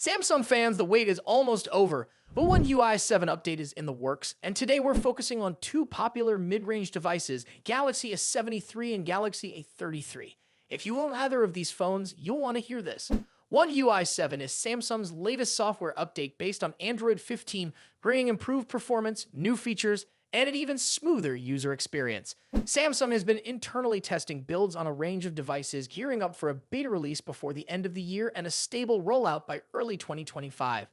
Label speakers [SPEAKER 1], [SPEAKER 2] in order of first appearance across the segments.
[SPEAKER 1] Samsung fans, the wait is almost over, but one UI 7 update is in the works, and today we're focusing on two popular mid-range devices, Galaxy A73 and Galaxy A33. If you own either of these phones, you'll want to hear this. One UI 7 is Samsung's latest software update based on Android 15, bringing improved performance, new features, and an even smoother user experience. Samsung has been internally testing builds on a range of devices, gearing up for a beta release before the end of the year and a stable rollout by early 2025.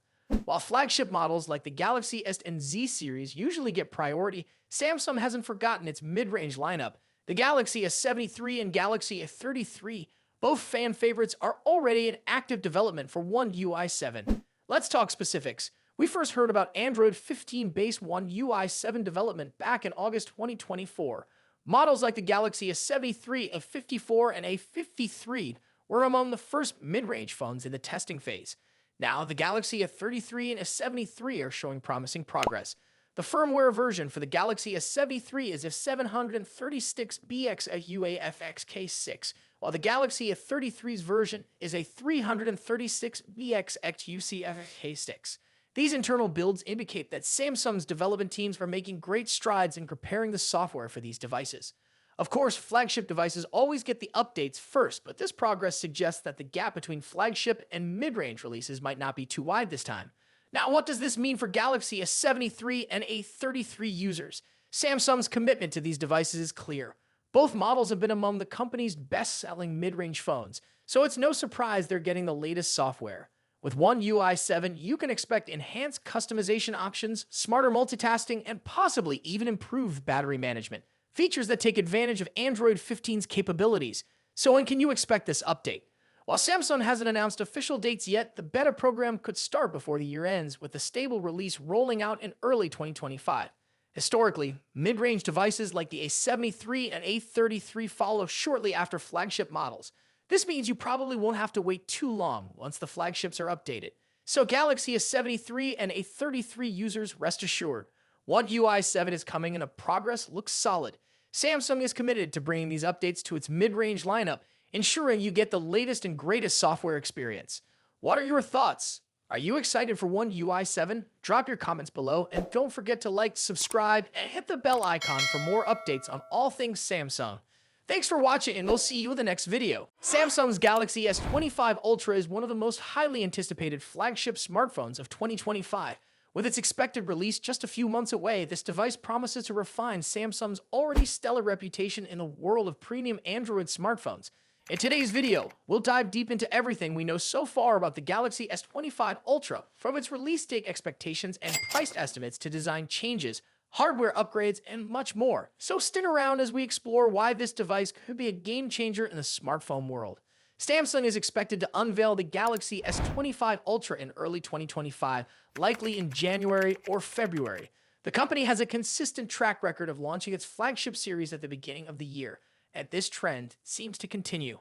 [SPEAKER 1] While flagship models like the Galaxy S and Z series usually get priority, Samsung hasn't forgotten its mid-range lineup. The Galaxy A73 and Galaxy A33, both fan favorites, are already in active development for One UI 7. Let's talk specifics. We first heard about Android 15 based One UI 7 development back in August 2024. Models like the Galaxy A73, A54, and A53 were among the first mid-range phones in the testing phase. Now, the Galaxy A33 and A73 are showing promising progress. The firmware version for the Galaxy S73 is a 736BX UAFXK6, while the Galaxy S33's version is a 336BX UCFK6. These internal builds indicate that Samsung's development teams are making great strides in preparing the software for these devices. Of course, flagship devices always get the updates first, but this progress suggests that the gap between flagship and mid-range releases might not be too wide this time. Now, what does this mean for Galaxy S73 and A33 users? Samsung's commitment to these devices is clear. Both models have been among the company's best-selling mid-range phones, so it's no surprise they're getting the latest software. With One UI 7, you can expect enhanced customization options, smarter multitasking, and possibly even improved battery management, features that take advantage of Android 15's capabilities. So when can you expect this update? While Samsung hasn't announced official dates yet, the beta program could start before the year ends, with a stable release rolling out in early 2025. Historically, mid-range devices like the A73 and A33 follow shortly after flagship models. This means you probably won't have to wait too long once the flagships are updated. So Galaxy S73 and A33 users, rest assured, One UI 7 is coming and progress looks solid. Samsung is committed to bringing these updates to its mid-range lineup, ensuring you get the latest and greatest software experience. What are your thoughts? Are you excited for One UI 7? Drop your comments below, and don't forget to like, subscribe, and hit the bell icon for more updates on all things Samsung. Thanks for watching, and we'll see you in the next video. Samsung's Galaxy S25 Ultra is one of the most highly anticipated flagship smartphones of 2025. With its expected release just a few months away, this device promises to refine Samsung's already stellar reputation in the world of premium Android smartphones. In today's video, we'll dive deep into everything we know so far about the Galaxy S25 Ultra, from its release date expectations and price estimates to design changes, hardware upgrades, and much more. So stick around as we explore why this device could be a game changer in the smartphone world. Samsung is expected to unveil the Galaxy S25 Ultra in early 2025, likely in January or February. The company has a consistent track record of launching its flagship series at the beginning of the year, and this trend seems to continue.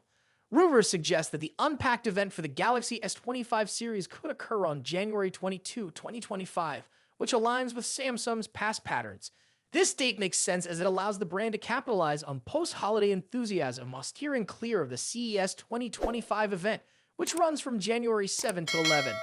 [SPEAKER 1] Rumors suggest that the Unpacked event for the Galaxy S25 series could occur on January 22, 2025, which aligns with Samsung's past patterns. This date makes sense as it allows the brand to capitalize on post-holiday enthusiasm while steering clear of the CES 2025 event, which runs from January 7 to 11.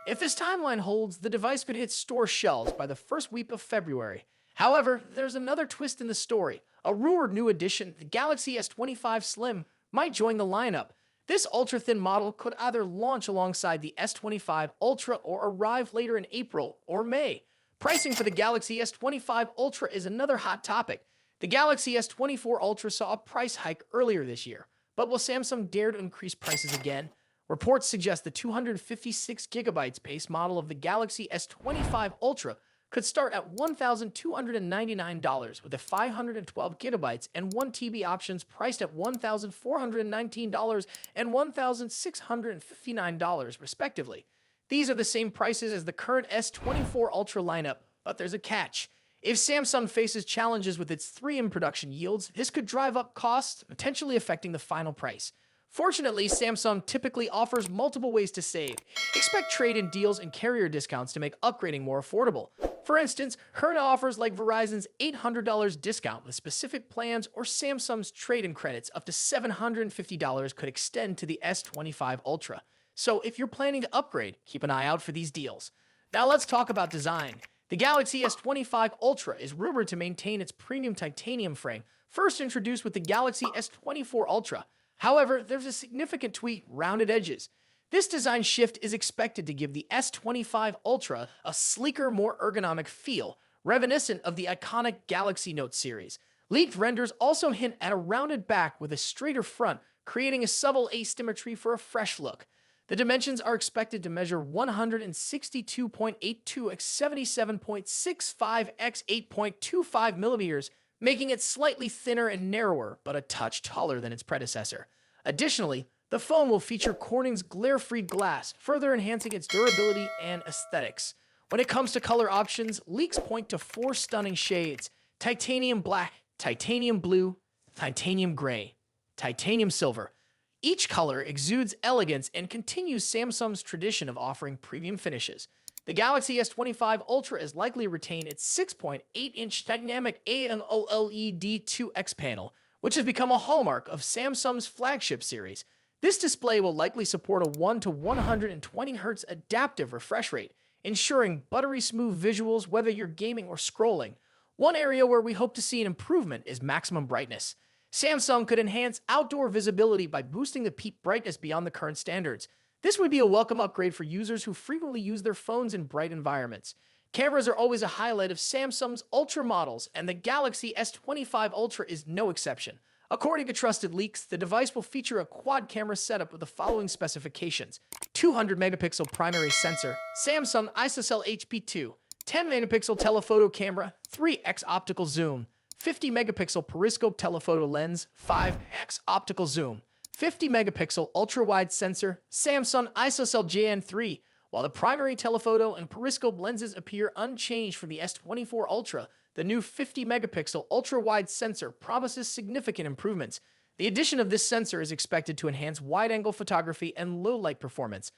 [SPEAKER 1] If this timeline holds, the device could hit store shelves by the first week of February. However, there's another twist in the story. A rumored new addition, the Galaxy S25 Slim, might join the lineup. This ultra-thin model could either launch alongside the S25 Ultra or arrive later in April or May. Pricing for the Galaxy S25 Ultra is another hot topic. The Galaxy S24 Ultra saw a price hike earlier this year, but will Samsung dare to increase prices again? Reports suggest the 256GB base model of the Galaxy S25 Ultra could start at $1,299, with the 512GB and 1TB options priced at $1,419 and $1,659, respectively. These are the same prices as the current S24 Ultra lineup, but there's a catch. If Samsung faces challenges with its 3M production yields, this could drive up costs, potentially affecting the final price. Fortunately, Samsung typically offers multiple ways to save. Expect trade-in deals and carrier discounts to make upgrading more affordable. For instance, current offers like Verizon's $800 discount with specific plans or Samsung's trade-in credits up to $750 could extend to the S25 Ultra. So if you're planning to upgrade, keep an eye out for these deals. Now let's talk about design. The Galaxy S25 Ultra is rumored to maintain its premium titanium frame, first introduced with the Galaxy S24 Ultra. However, there's a significant tweak: rounded edges. This design shift is expected to give the S25 Ultra a sleeker, more ergonomic feel, reminiscent of the iconic Galaxy Note series. Leaked renders also hint at a rounded back with a straighter front, creating a subtle asymmetry for a fresh look. The dimensions are expected to measure 162.82 x 77.65 x 8.25 millimeters, making it slightly thinner and narrower, but a touch taller than its predecessor. Additionally, the phone will feature Corning's glare-free glass, further enhancing its durability and aesthetics. When it comes to color options, leaks point to 4 stunning shades: titanium black, titanium blue, titanium gray, titanium silver. Each color exudes elegance and continues Samsung's tradition of offering premium finishes. The Galaxy S25 Ultra is likely to retain its 6.8-inch dynamic AMOLED 2X panel, which has become a hallmark of Samsung's flagship series. This display will likely support a 1 to 120 Hz adaptive refresh rate, ensuring buttery smooth visuals whether you're gaming or scrolling. One area where we hope to see an improvement is maximum brightness. Samsung could enhance outdoor visibility by boosting the peak brightness beyond the current standards. This would be a welcome upgrade for users who frequently use their phones in bright environments. Cameras are always a highlight of Samsung's Ultra models, and the Galaxy S25 Ultra is no exception. According to trusted leaks, the device will feature a quad-camera setup with the following specifications: 200-megapixel primary sensor, Samsung ISOCELL HP2, 10-megapixel telephoto camera, 3x optical zoom, 50-megapixel periscope telephoto lens, 5x optical zoom, 50-megapixel ultra-wide sensor, Samsung ISOCELL JN3. While the primary telephoto and periscope lenses appear unchanged from the S24 Ultra, the new 50-megapixel ultra-wide sensor promises significant improvements. The addition of this sensor is expected to enhance wide-angle photography and low-light performance.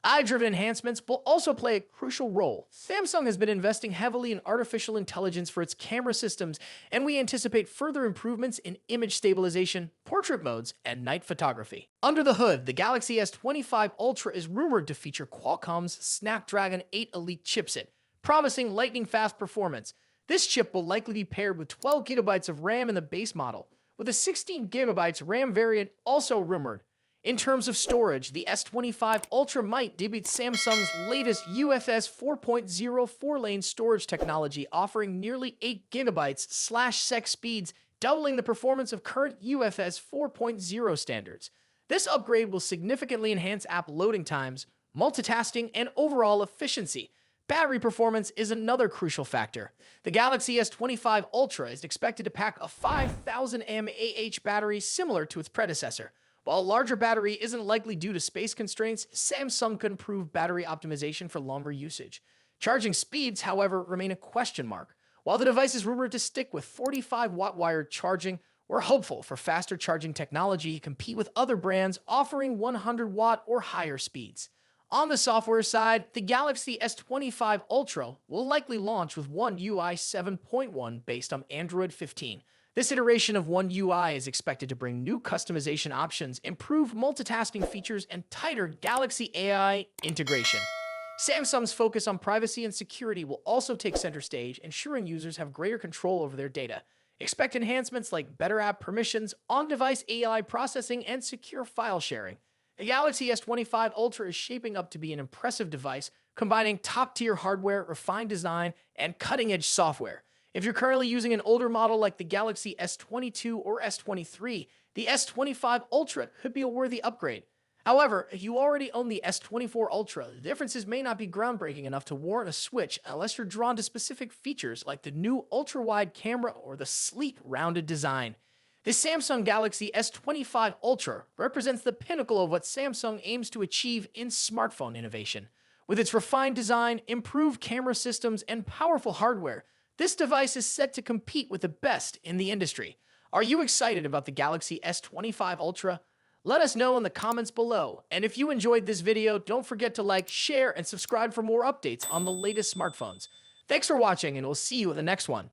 [SPEAKER 1] Eye-driven enhancements will also play a crucial role. Samsung has been investing heavily in artificial intelligence for its camera systems, and we anticipate further improvements in image stabilization, portrait modes, and night photography. Under the hood, the Galaxy S25 Ultra is rumored to feature Qualcomm's Snapdragon 8 Elite chipset, promising lightning-fast performance. This chip will likely be paired with 12 GB of RAM in the base model, with a 16 GB RAM variant also rumored. In terms of storage, the S25 Ultra might debut Samsung's latest UFS 4.0 4-lane storage technology, offering nearly 8 GB/sec speeds, doubling the performance of current UFS 4.0 standards. This upgrade will significantly enhance app loading times, multitasking, and overall efficiency. Battery performance is another crucial factor. The Galaxy S25 Ultra is expected to pack a 5,000 mAh battery similar to its predecessor. While a larger battery isn't likely due to space constraints, Samsung could improve battery optimization for longer usage. Charging speeds, however, remain a question mark. While the device is rumored to stick with 45-watt wired charging, we're hopeful for faster charging technology to compete with other brands offering 100-watt or higher speeds. On the software side, the Galaxy S25 Ultra will likely launch with One UI 7.1 based on Android 15. This iteration of One UI is expected to bring new customization options, improved multitasking features, and tighter Galaxy AI integration. Samsung's focus on privacy and security will also take center stage, ensuring users have greater control over their data. Expect enhancements like better app permissions, on-device AI processing, and secure file sharing. The Galaxy S25 Ultra is shaping up to be an impressive device, combining top-tier hardware, refined design, and cutting-edge software. If you're currently using an older model like the Galaxy S22 or S23, the S25 Ultra could be a worthy upgrade. However, if you already own the S24 Ultra, the differences may not be groundbreaking enough to warrant a switch unless you're drawn to specific features like the new ultra-wide camera or the sleek, rounded design. The Samsung Galaxy S25 Ultra represents the pinnacle of what Samsung aims to achieve in smartphone innovation. With its refined design, improved camera systems, and powerful hardware, this device is set to compete with the best in the industry. Are you excited about the Galaxy S25 Ultra? Let us know in the comments below. And if you enjoyed this video, don't forget to like, share, and subscribe for more updates on the latest smartphones. Thanks for watching, and we'll see you in the next one.